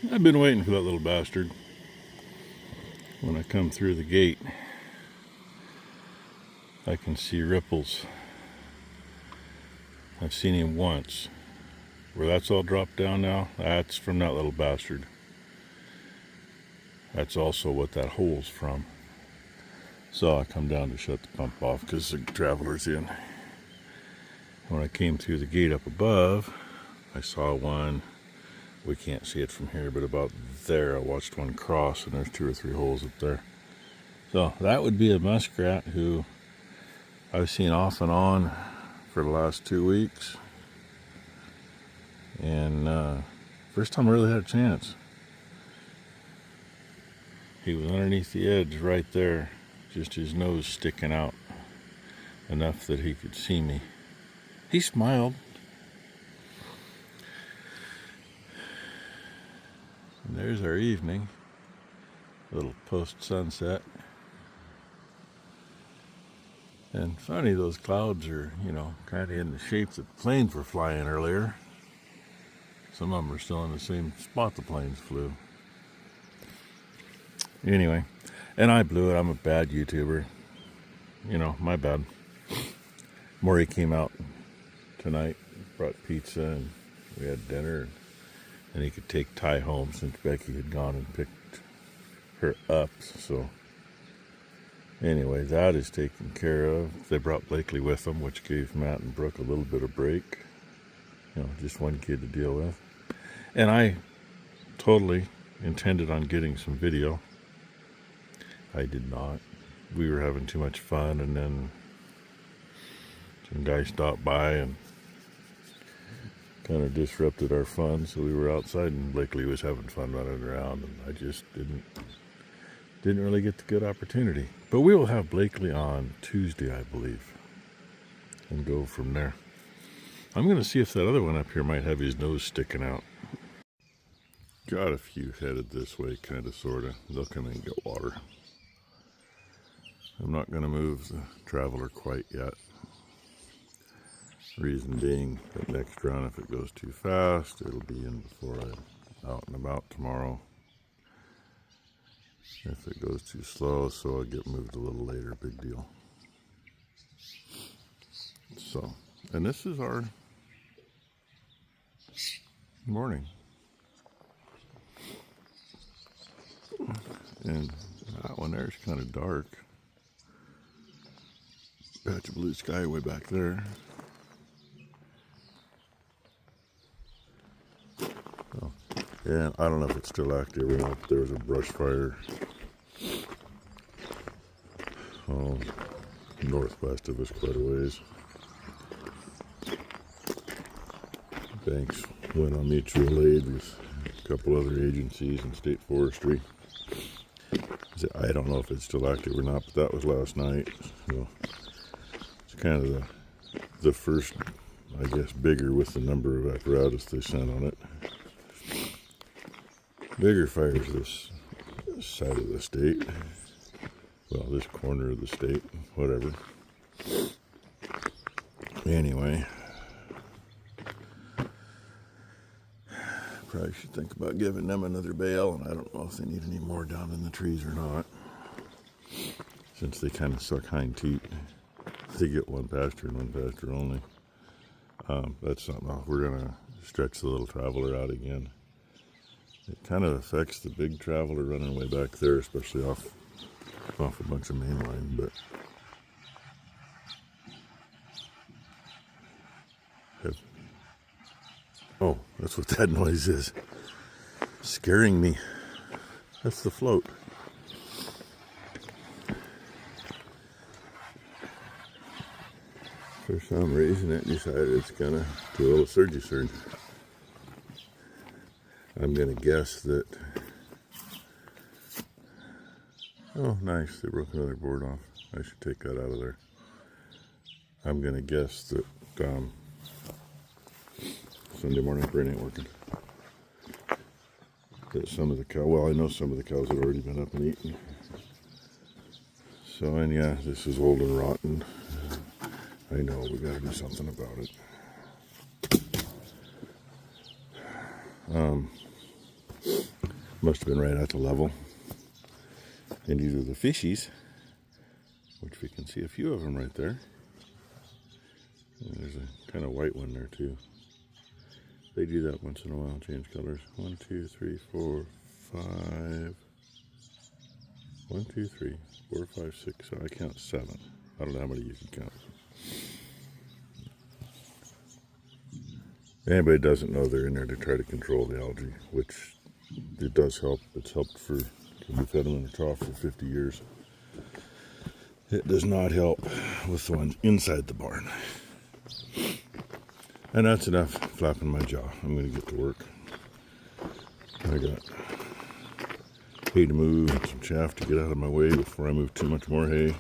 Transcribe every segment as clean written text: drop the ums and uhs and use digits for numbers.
I've been waiting for that little bastard. When I come through the gate, I can see ripples. I've seen him once. Where that's all dropped down now, that's from that little bastard. That's also what that hole's from. So I come down to shut the pump off because the traveler's in. When I came through the gate up above, I saw one. We can't see it from here, but about there I watched one cross, and there's 2 or 3 holes up there. So that would be a muskrat who I've seen off and on for the last 2 weeks. And first time I really had a chance. He was underneath the edge right there, just his nose sticking out enough that he could see me. He smiled. And there's our evening, a little post-sunset. And funny, those clouds are, kind of in the shape that the planes were flying earlier. Some of them are still in the same spot the planes flew. Anyway, and I blew it. I'm a bad YouTuber. My bad. Maury came out tonight, brought pizza, and we had dinner. And he could take Ty home since Becky had gone and picked her up. So anyway, that is taken care of. They brought Blakely with them, which gave Matt and Brooke a little bit of break. Just one kid to deal with. And I totally intended on getting some video. I did not. We were having too much fun, and then some guy stopped by and kind of disrupted our fun, so we were outside and Blakely was having fun running around, and I just didn't really get the good opportunity. But we will have Blakely on Tuesday, I believe, and go from there. I'm going to see if that other one up here might have his nose sticking out. Got a few headed this way, kind of, sort of. They'll come in and get water. I'm not going to move the traveler quite yet. Reason being, that next run, if it goes too fast, it'll be in before I'm out and about tomorrow. If it goes too slow, so I'll get moved a little later, big deal. So, and this is our morning. And that one there is kind of dark. Patch of blue sky way back there. Oh, and I don't know if it's still active or not. There was a brush fire northwest of us quite a ways. Banks went on mutual aid with a couple other agencies and state forestry. I don't know if it's still active or not, but that was last night. So it's kind of the first, I guess, bigger with the number of apparatus they sent on it. Bigger fires this side of the state. Well, this corner of the state, whatever. Anyway, probably should think about giving them another bale, and I don't know if they need any more down in the trees or not. Since they kind of suck hind teat, they get one pasture and one pasture only. That's something else. We're going to stretch the little traveler out again. It kind of affects the big traveler running way back there, especially off a bunch of main line, but oh, that's what that noise is. Scaring me. That's the float. For some reason it decided it's gonna do a little surgy. I'm gonna guess that. Oh, nice, they broke another board off. I should take that out of there. I'm gonna guess that Sunday morning brain ain't working. That some of the cows, well, I know some of the cows had already been up and eaten. So, and yeah, this is old and rotten. I know, we gotta do something about it. Must have been right at the level. And either the fishies, which we can see a few of them right there. And there's a kind of white one there too. They do that once in a while, change colors. 1, 2, 3, 4, 5. 1, 2, 3, 4, 5, 6. So I count 7. I don't know how many you can count. Anybody doesn't know, they're in there to try to control the algae, which it does help. It's helped for, we've had them in the trough for 50 years. It does not help with the ones inside the barn. And that's enough flapping my jaw. I'm going to get to work. I got hay to move and some chaff to get out of my way before I move too much more hay.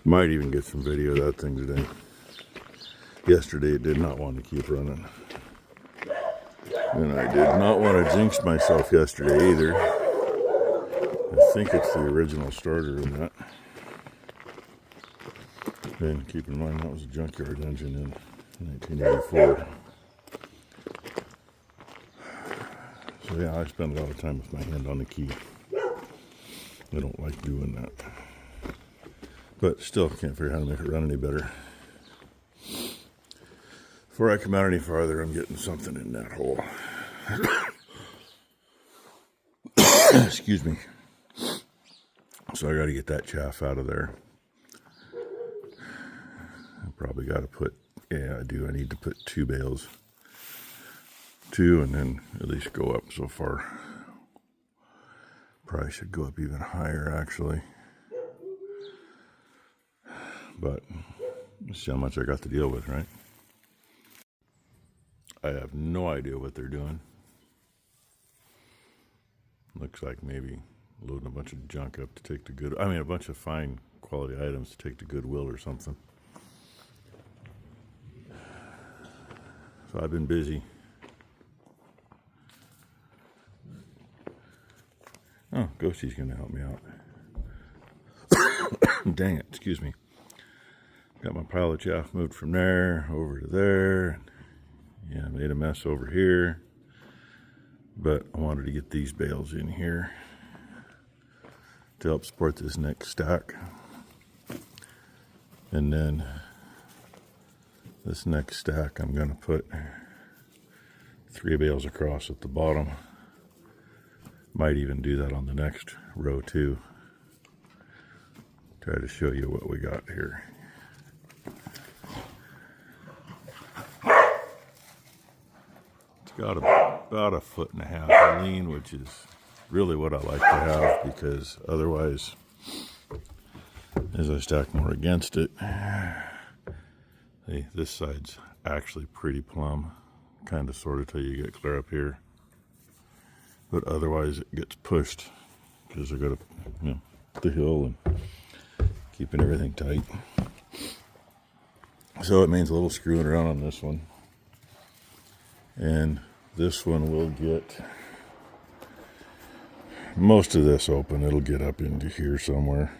Might even get some video of that thing today. Yesterday it did not want to keep running. And I did not want to jinx myself yesterday either. I think it's the original starter in that. And keep in mind that was a junkyard engine in 1984. So yeah, I spend a lot of time with my hand on the key. I don't like doing that. But still can't figure out how to make it run any better. Before I come out any farther, I'm getting something in that hole. Excuse me. So I got to get that chaff out of there. I probably got to put, yeah, I do. I need to put 2 bales. 2 and then at least go up so far. Probably should go up even higher actually. But let's see how much I got to deal with, right? I have no idea what they're doing. Looks like maybe loading a bunch of junk up to take to good, I mean a bunch of fine quality items to take to Goodwill or something. So I've been busy. Oh, Ghosty's gonna help me out. Dang it, excuse me. Got my pile of chaff moved from there over to there. Yeah, made a mess over here. But I wanted to get these bales in here to help support this next stack. And then this next stack I'm going to put 3 bales across at the bottom. Might even do that on the next row too. Try to show you what we got here. It's got about 1.5 foot of lean, which is really what I like to have, because otherwise, as I stack more against it, hey, this side's actually pretty plumb, kind of sort of till you get clear up here. But otherwise it gets pushed because I got up, you know, the hill and keeping everything tight. So it means a little screwing around on this one. And this one will get most of this open. It'll get up into here somewhere.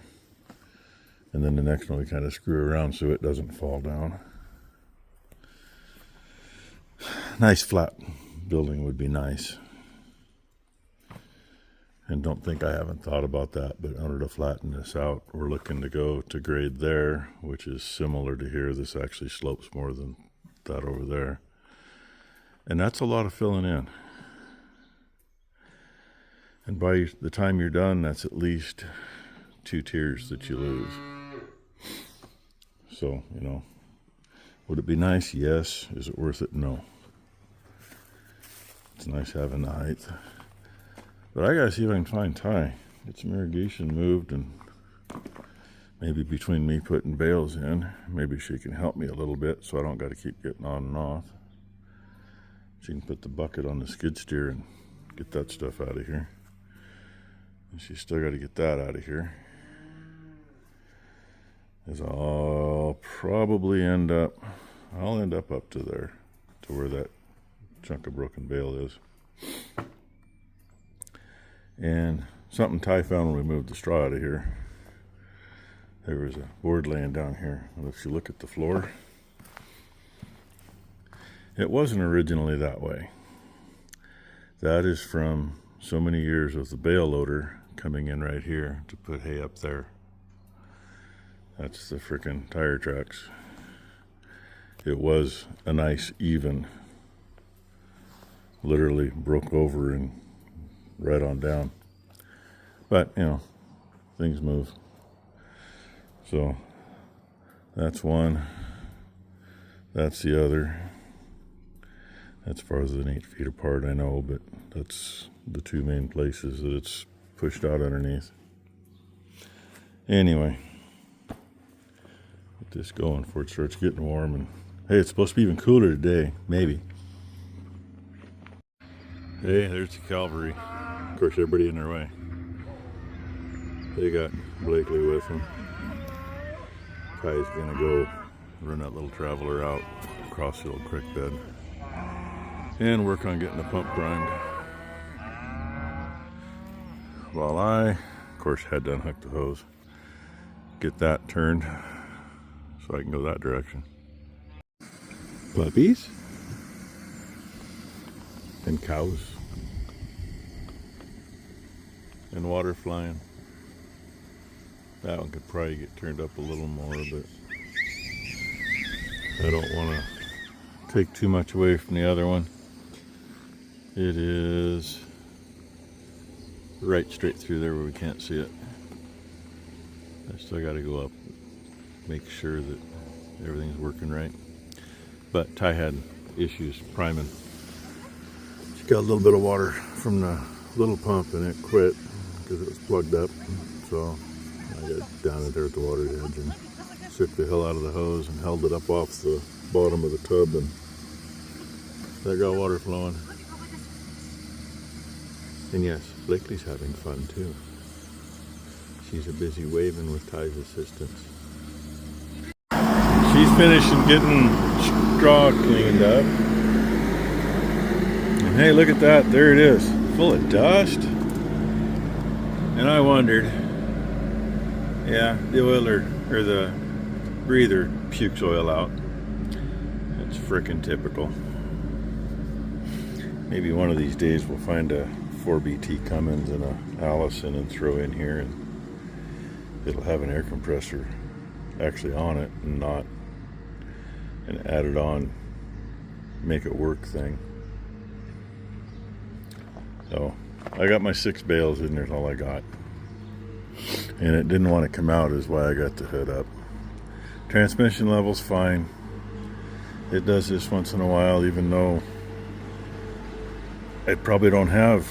And then the next one we kind of screw around so it doesn't fall down. Nice flat building would be nice. And don't think I haven't thought about that, but in order to flatten this out, we're looking to go to grade there, which is similar to here. This actually slopes more than that over there. And that's a lot of filling in. And by the time you're done, that's at least 2 tiers that you lose. So, you know, would it be nice? Yes. Is it worth it? No. It's nice having the height. But I gotta see if I can find Ty. Get some irrigation moved, and maybe between me putting bales in, maybe she can help me a little bit so I don't gotta keep getting on and off. She can put the bucket on the skid steer and get that stuff out of here. And she's still gotta get that out of here. As I'll probably end up up to there, to where that chunk of broken bale is. And something Ty found when we moved the straw out of here. There was a board laying down here. And if you look at the floor, it wasn't originally that way. That is from so many years of the bale loader coming in right here to put hay up there. That's the frickin' tire tracks. It was a nice even, literally broke over and right on down. But, you know, things move. So that's one. That's the other. That's farther than 8 feet apart, I know, but that's the two main places that it's pushed out underneath. Anyway, get this going before it starts getting warm. And hey, it's supposed to be even cooler today, maybe. Hey, there's the cavalry. Of course, everybody in their way. They got Blakely with them. Ty's gonna go run that little traveler out across the old creek bed and work on getting the pump primed. While I, of course, had to unhook the hose, get that turned so I can go that direction. Puppies and cows and water flying. That one could probably get turned up a little more, but I don't want to take too much away from the other one. It is right straight through there where we can't see it. I still got to go up, make sure that everything's working right. But Ty had issues priming. She got a little bit of water from the little pump and it quit because it was plugged up. So I got down in there at the water's edge and shook the hell out of the hose and held it up off the bottom of the tub, and that got water flowing. And yes, Blakely's having fun too. She's a busy waving with Ty's assistance. She's finishing getting straw cleaned up. And hey, look at that, there it is, full of dust. And I wondered, yeah, the oiler, or the breather pukes oil out. It's frickin' typical. Maybe one of these days we'll find a 4BT Cummins and a Allison and throw in here, and it'll have an air compressor actually on it and not an added on make it work thing. So I got my 6 bales in there's all I got, and it didn't want to come out is why I got the hood up. Transmission level's fine. It does this once in a while, even though I probably don't have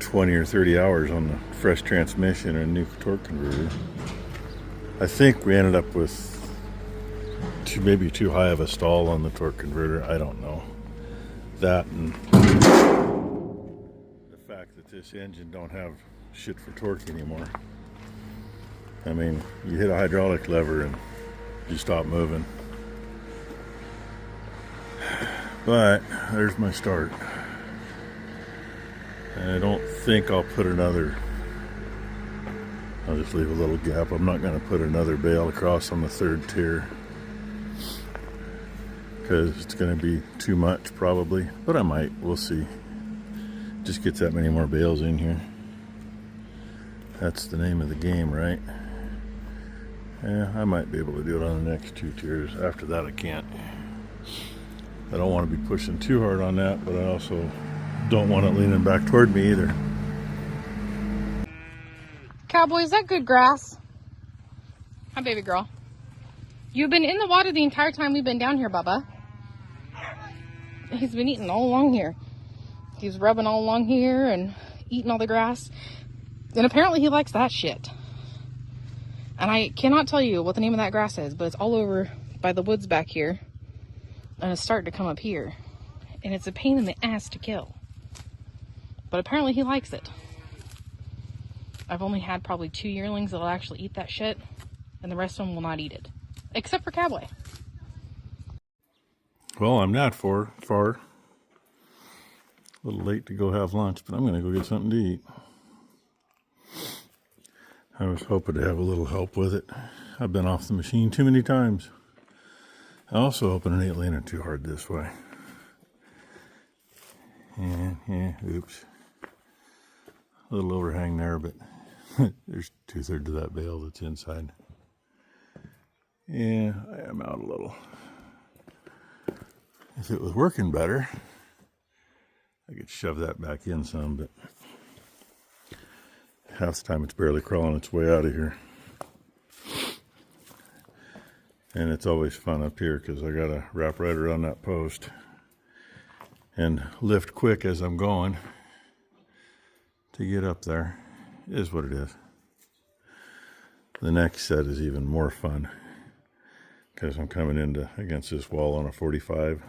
20 or 30 hours on the fresh transmission and a new torque converter. I think we ended up with maybe too high of a stall on the torque converter. I don't know. That and the fact that this engine don't have shit for torque anymore. I mean, you hit a hydraulic lever and you stop moving. But there's my start. I don't think I'll put another, I'll just leave a little gap. I'm not going to put another bale across on the 3rd tier because it's going to be too much probably, but I might, we'll see. Just get that many more bales in here. That's the name of the game, right? Yeah, I might be able to do it on the next 2 tiers. After that I can't. I don't want to be pushing too hard on that, but I also don't want it leaning back toward me either. Cowboy, is that good grass? Hi, baby girl. You've been in the water the entire time we've been down here, Bubba. He's been eating all along here. He's rubbing all along here and eating all the grass. And apparently he likes that shit. And I cannot tell you what the name of that grass is, but it's all over by the woods back here. And it's starting to come up here. And it's a pain in the ass to kill. But apparently he likes it. I've only had probably 2 yearlings that'll actually eat that shit. And the rest of them will not eat it. Except for Cowboy. Well, I'm not far. A little late to go have lunch, but I'm going to go get something to eat. I was hoping to have a little help with it. I've been off the machine too many times. I also hoping it ain't leaning too hard this way. Yeah, oops. A little overhang there, but there's 2/3 of that bale that's inside. Yeah, I am out a little. If it was working better, I could shove that back in some, but half the time it's barely crawling its way out of here. And it's always fun up here because I gotta wrap right around that post and lift quick as I'm going to get up there. It is what it is. The next set is even more fun because I'm coming into against this wall on a 45.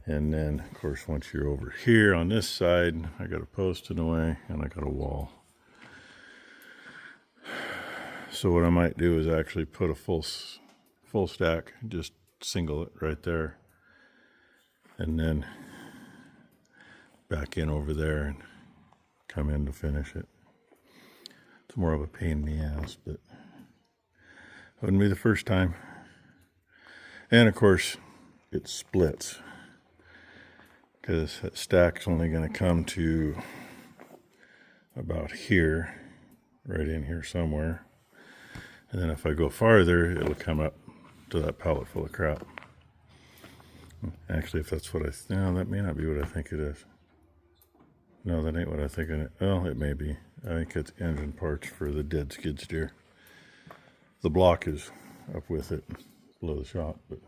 And then, of course, once you're over here on this side, I got a post in the way and I got a wall. So what I might do is actually put a full stack, just single it right there, and then back in over there and come in to finish it. It's more of a pain in the ass, but it wouldn't be the first time. And of course, it splits, because that stack's only going to come to about here, right in here somewhere. And then if I go farther, it'll come up to that pallet full of crap. Actually, if that's what no, that may not be what I think it is. No, that ain't what I think it. Well, it may be. I think it's engine parts for the dead skid steer. The block is up with it, below the shop, but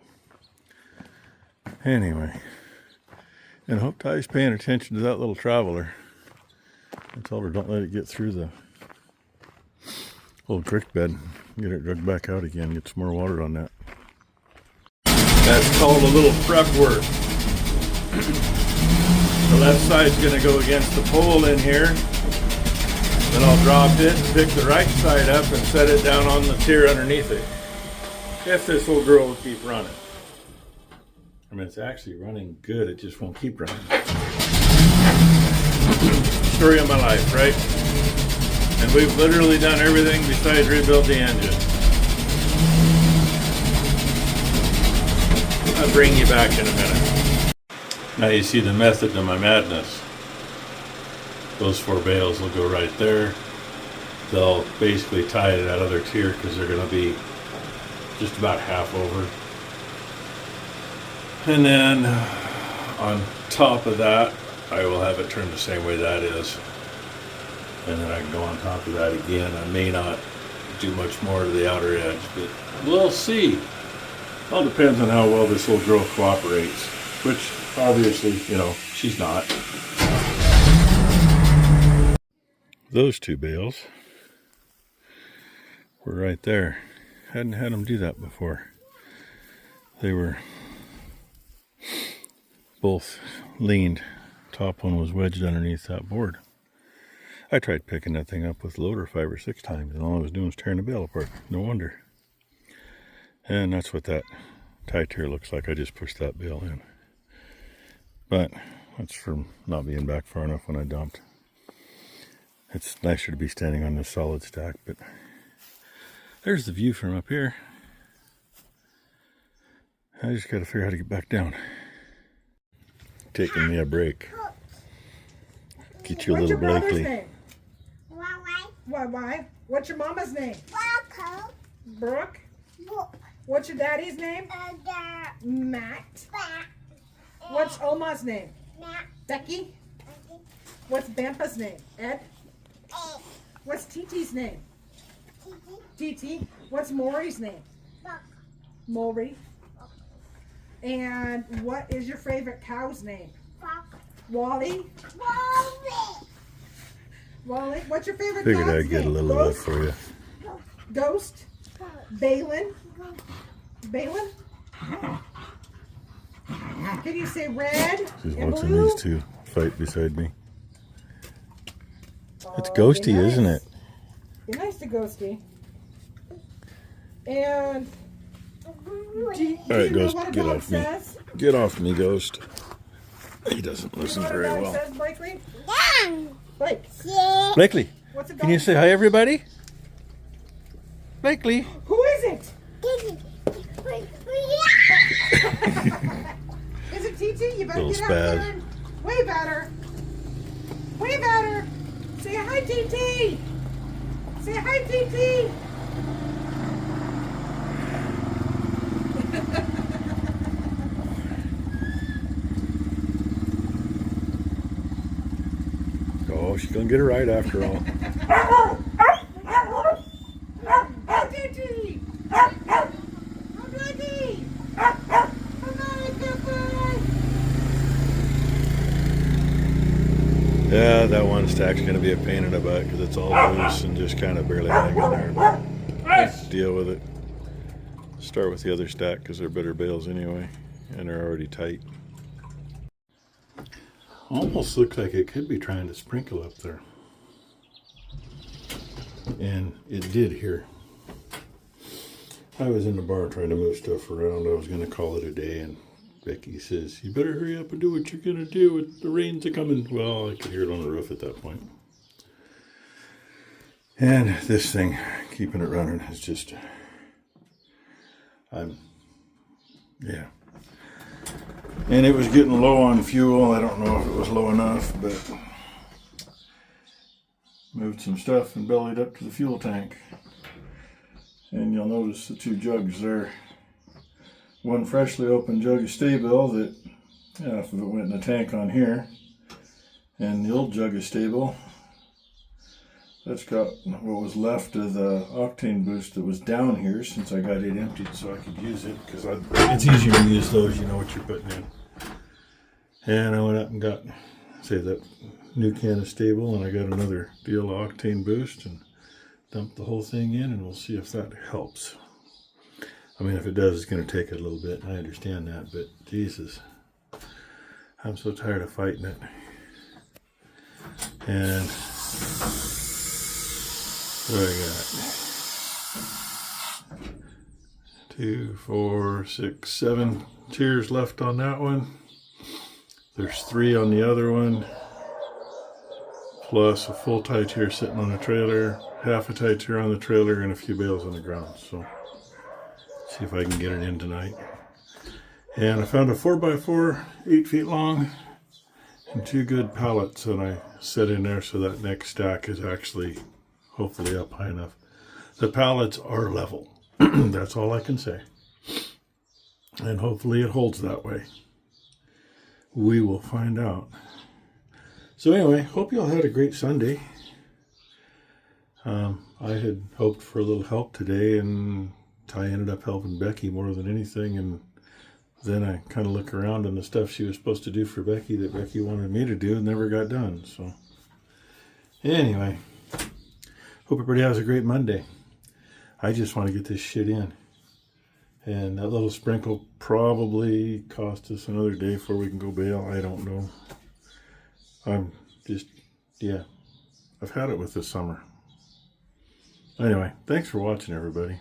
anyway. And I hope Ty's paying attention to that little traveler. I told her don't let it get through the old creek bed. Get it dragged back out again, get some more water on that. That's called a little prep work. The left side's going to go against the pole in here. Then I'll drop it and pick the right side up and set it down on the tier underneath it. If this little girl will keep running. I mean, it's actually running good, it just won't keep running. Story of my life, right? And we've literally done everything besides rebuild the engine. I'll bring you back in a minute. Now you see the method to my madness. Those 4 bales will go right there. They'll basically tie to that other tier because they're going to be just about half over. And then on top of that, I will have it turned the same way that is. And then I can go on top of that again. I may not do much more to the outer edge, but we'll see. All depends on how well this little girl cooperates, which obviously, you know, she's not. Those 2 bales were right there. Hadn't had them do that before. They were both leaned. Top one was wedged underneath that board. I tried picking that thing up with loader 5 or 6 times, and all I was doing was tearing the bale apart. No wonder. And that's what that tie tier looks like. I just pushed that bale in. But that's from not being back far enough when I dumped. It's nicer to be standing on this solid stack, but there's the view from up here. I just got to figure out how to get back down. Taking me a break. Get you a little Blakely. Why? What's your mama's name? Brooke. What's your daddy's name? Matt. What's Oma's name? Becky. What's Bampa's name? Ed. What's TT's name? TT. What's Maury's name? Maury. And what is your favorite cow's name? Wally. Wally. What's your favorite Figured dog's I'd get a name? little of that for you. Ghost. Balin. Balin. Can you say red She's and watching blue? these 2 fight beside me. It's Oh, Ghosty, be nice. isn't it? Be nice to Ghosty. And do you Alright, know Ghost, what a get dog off me. says? Get off me, Ghost. He doesn't You listen know what a very dog well. says, Blakely? Blake, Blakely, what's a dog can you say hi, everybody? Blakely. Who is it? Is it TT? You better Little get out there spaz. and Way better. Way better. Say hi, TT. Say hi, TT. Oh, she's gonna get it right after all. Hi, TT. Hi, Blackie. Hi, Pepper. Yeah, that one stack's gonna be a pain in the butt because it's all loose and just kind of barely hanging there. But let's deal with it. Start with the other stack because they're better bales anyway, and they're already tight. Almost looks like it could be trying to sprinkle up there. And it did here. I was in the bar trying to move stuff around. I was going to call it a day, and Becky says, "You better hurry up and do what you're going to do. The rains are coming." Well, I could hear it on the roof at that point. And this thing, keeping it running, is just, yeah. And it was getting low on fuel. I don't know if it was low enough, but moved some stuff and bellied up to the fuel tank. And you'll notice the two jugs there. One freshly opened jug of stable that half of it went in the tank on here. And the old jug of stable, that's got what was left of the octane boost that was down here since I got it emptied so I could use it, because it's easier to use those, you know what you're putting in. And I went up and got, say, that new can of stable, and I got another deal of octane boost and dumped the whole thing in, and we'll see if that helps. I mean, if it does, it's going to take a little bit, and I understand that, but Jesus, I'm so tired of fighting it. And what do I got? 2, 4, 6, 7 tiers left on that one. There's 3 on the other one, plus a full tie tier sitting on the trailer, half a tie tier on the trailer, and a few bales on the ground. So, see if I can get it in tonight. And I found a 4x4, 8 feet long, and 2 good pallets that I set in there so that next stack is actually hopefully up high enough. The pallets are level. That's all I can say. And hopefully it holds that way. We will find out. So anyway, hope you all had a great Sunday. I had hoped for a little help today, and Ty ended up helping Becky more than anything. And then I kind of look around, and the stuff she was supposed to do for Becky that Becky wanted me to do never got done. So anyway, hope everybody has a great Monday. I just want to get this shit in. And that little sprinkle probably cost us another day before we can go bale. I don't know. I'm just, yeah, I've had it with this summer. Anyway, thanks for watching, everybody.